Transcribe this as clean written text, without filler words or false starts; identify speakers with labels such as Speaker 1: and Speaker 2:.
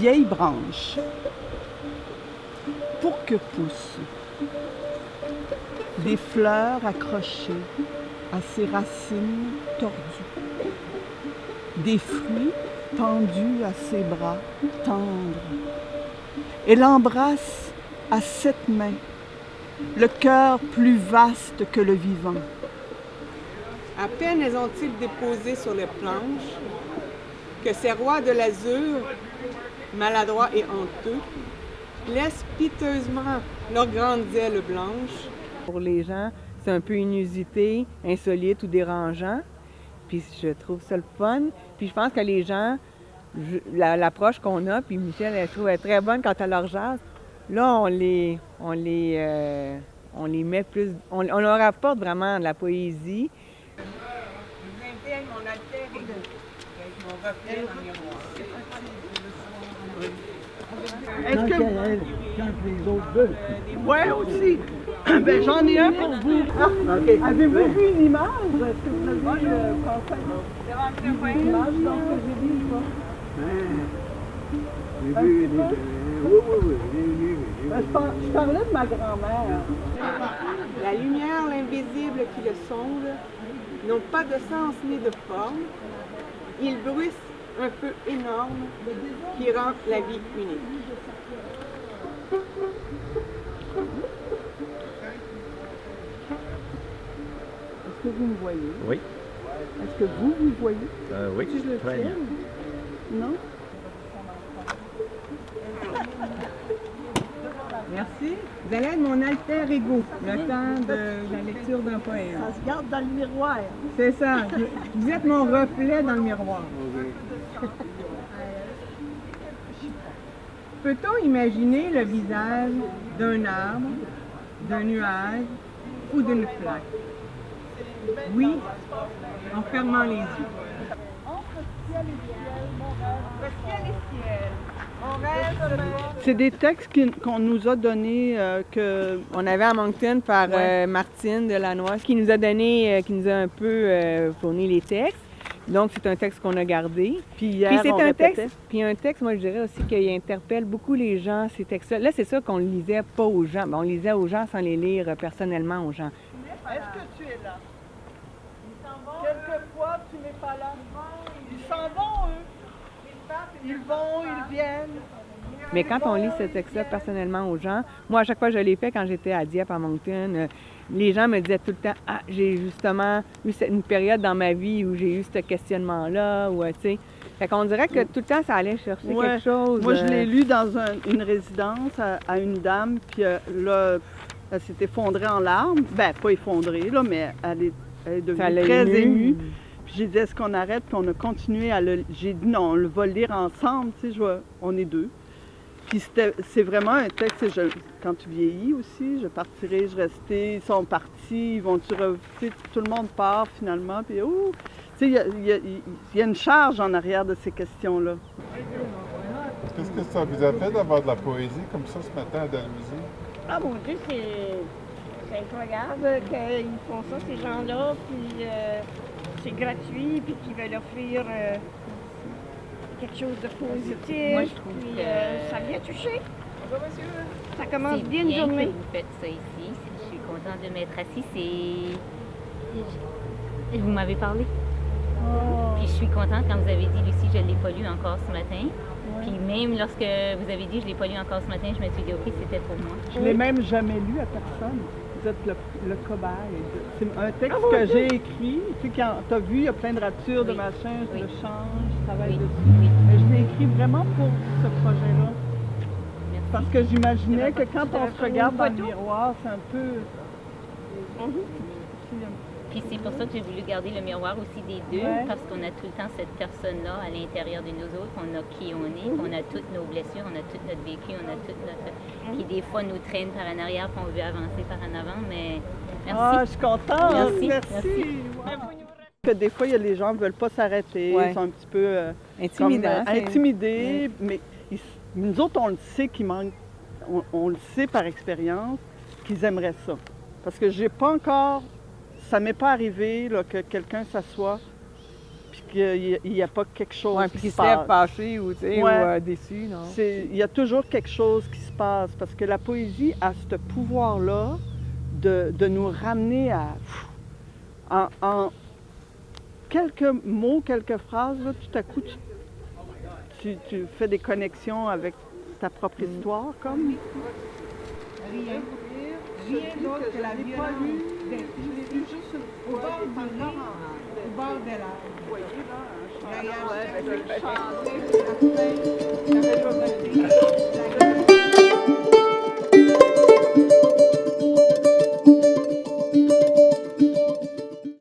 Speaker 1: vieille branche pour que poussent des fleurs accrochées à ses racines tordues, des fruits tendus à ses bras tendres. Elle embrasse à 7 mains le cœur plus vaste que le vivant.
Speaker 2: À peine les ont-ils déposés sur les planches que ces rois de l'azur, maladroits et honteux, laissent piteusement leurs grandes ailes blanches.
Speaker 3: Pour les gens, c'est un peu inusité, insolite ou dérangeant. Puis je trouve ça le fun. Puis je pense que les gens, l'approche qu'on a, puis Michel, elle trouve elle très bonne quand elle leur jase. Là, on les met plus, on leur apporte vraiment de la poésie.
Speaker 2: Je vous invite à mon alter ego, avec mon reflet dans le miroir.
Speaker 1: Est-ce que
Speaker 4: Quand les autres veulent.
Speaker 1: ouais, aussi. Ben, j'en ai un pour vous. Ah, avez-vous vu une image? Est-ce que vous avez pensé à une image dans ce que j'ai dit ou pas?
Speaker 4: J'ai vu, oui, j'ai
Speaker 1: Ben, je parlais de ma grand-mère.
Speaker 2: La lumière, l'invisible qui le sonde, n'ont pas de sens ni de forme. Ils bruissent un feu énorme qui rend la vie unique.
Speaker 1: Est-ce que vous me voyez?
Speaker 4: Oui.
Speaker 1: Est-ce que vous voyez?
Speaker 4: Oui,
Speaker 1: Si je le
Speaker 4: très
Speaker 1: tiens?
Speaker 4: bien.
Speaker 1: Non?
Speaker 2: Merci. Vous allez être mon alter ego, le temps de la lecture d'un poème.
Speaker 1: Ça se garde dans le miroir.
Speaker 2: C'est ça. Vous êtes mon reflet dans le miroir. Peut-on imaginer le visage d'un arbre, d'un nuage ou d'une flaque? Oui, en fermant les yeux.
Speaker 1: C'est des textes qu'on nous a donnés,
Speaker 3: On avait à Moncton par Martine Delannoy, qui nous a donné, qui nous a un peu fourni les textes. Donc, c'est un texte qu'on a gardé.
Speaker 1: puis hier,
Speaker 3: Puis c'est
Speaker 1: on
Speaker 3: un
Speaker 1: répétait.
Speaker 3: texte, puis un texte, moi je dirais aussi qu'il interpelle beaucoup les gens, ces textes-là. Là, c'est ça qu'on ne lisait pas aux gens. Ben, on lisait aux gens sans les lire personnellement aux gens.
Speaker 1: Est-ce que tu es là? Quelquefois, tu n'es pas là. Ils s'en vont, eux. Ils vont, ils viennent.
Speaker 3: Mais quand on lit ce texte-là personnellement aux gens, moi, à chaque fois que je l'ai fait quand j'étais à Dieppe, à Moncton, les gens me disaient tout le temps « Ah, j'ai justement eu une période dans ma vie où j'ai eu ce questionnement-là. » ou tu sais. Fait qu'on dirait que tout le temps, ça allait chercher
Speaker 1: Ouais.
Speaker 3: quelque chose.
Speaker 1: Moi, je l'ai lu dans une résidence à une dame, puis là, elle s'est effondrée en larmes. Ben, pas effondrée, là, mais elle est
Speaker 3: Ça
Speaker 1: devenue
Speaker 3: l'a
Speaker 1: très
Speaker 3: émue.
Speaker 1: émue. Puis j'ai dit, est-ce qu'on arrête? Puis on a continué à le... J'ai dit, non, on le va lire ensemble, tu sais, on est deux. Puis c'est vraiment un texte, quand tu vieillis aussi, je partirai, je restais, ils sont partis, ils vont-tu revenir? Tout le monde part finalement, puis tu sais, il y a une charge en arrière de ces questions-là.
Speaker 5: Qu'est-ce que ça vous a fait d'avoir de la poésie comme ça ce matin à Dalhousie?
Speaker 6: Ah mon Dieu, c'est incroyable qu'ils font ça, ces gens-là, puis c'est gratuit, puis qu'ils veulent offrir quelque chose de positif.
Speaker 7: Moi, je trouve
Speaker 6: puis
Speaker 7: que-
Speaker 6: ça vient toucher.
Speaker 2: Bonjour, monsieur.
Speaker 6: Ça commence
Speaker 7: C'est
Speaker 6: bien une journée.
Speaker 7: que vous faites ça ici. Je suis contente de m'être assis. Vous m'avez parlé. Puis je suis contente quand vous avez dit, Lucie, je ne l'ai pas lu encore ce matin. Puis même lorsque vous avez dit, je ne l'ai pas lu encore ce matin, je me suis dit, OK, c'était pour moi.
Speaker 1: Je ne l'ai même jamais lu à personne. Vous êtes le cobaye. C'est un texte que j'ai écrit. Tu sais, quand tu as vu, il y a plein de ratures, de
Speaker 7: Oui.
Speaker 1: machins, je
Speaker 7: Oui.
Speaker 1: le change, je travaille
Speaker 7: Oui,
Speaker 1: dessus.
Speaker 7: oui.
Speaker 1: Mais je l'ai écrit vraiment pour ce projet-là.
Speaker 7: Merci.
Speaker 1: Parce que j'imaginais que quand on se
Speaker 6: pris
Speaker 1: regarde
Speaker 6: une
Speaker 1: dans le
Speaker 6: photo?
Speaker 1: miroir, c'est un peu...
Speaker 7: Puis c'est pour ça que j'ai voulu garder le miroir aussi des deux,
Speaker 1: Ouais.
Speaker 7: parce qu'on a tout le temps cette personne-là à l'intérieur de nous autres, on a qui on est, on a toutes nos blessures, on a tout notre vécu, on a tout notre... Qui des fois nous traîne par en arrière, puis on veut avancer par en avant, mais merci.
Speaker 1: Ah, je suis contente.
Speaker 7: Merci,
Speaker 1: Merci.
Speaker 7: merci.
Speaker 1: Que des fois, il y a les gens qui ne veulent pas s'arrêter,
Speaker 3: Ouais.
Speaker 1: ils sont un petit peu
Speaker 3: Intimidant. c'est-
Speaker 1: intimidés, mais nous autres, on le sait qu'il manque, on le sait par expérience qu'ils aimeraient ça. Parce que j'ai pas encore, ça m'est pas arrivé là, que quelqu'un s'assoit puis qu'il n'y a pas quelque chose
Speaker 3: Ouais,
Speaker 1: qui
Speaker 3: puis
Speaker 1: se
Speaker 3: qu'ils se lèvent
Speaker 1: passe.
Speaker 3: fâchés ou, tu sais,
Speaker 1: Ouais.
Speaker 3: ou déçus, non?
Speaker 1: Il y a toujours quelque chose qui se passe parce que la poésie a ce pouvoir-là de nous ramener en quelques mots, quelques phrases, là, tout à coup, tu fais des connexions avec ta propre histoire, comme.
Speaker 2: Rien. Rien d'autre que la violence. Je l'ai vu juste une fois. Au bord de la... Vous voyez là, un chanteur avec le chanter, la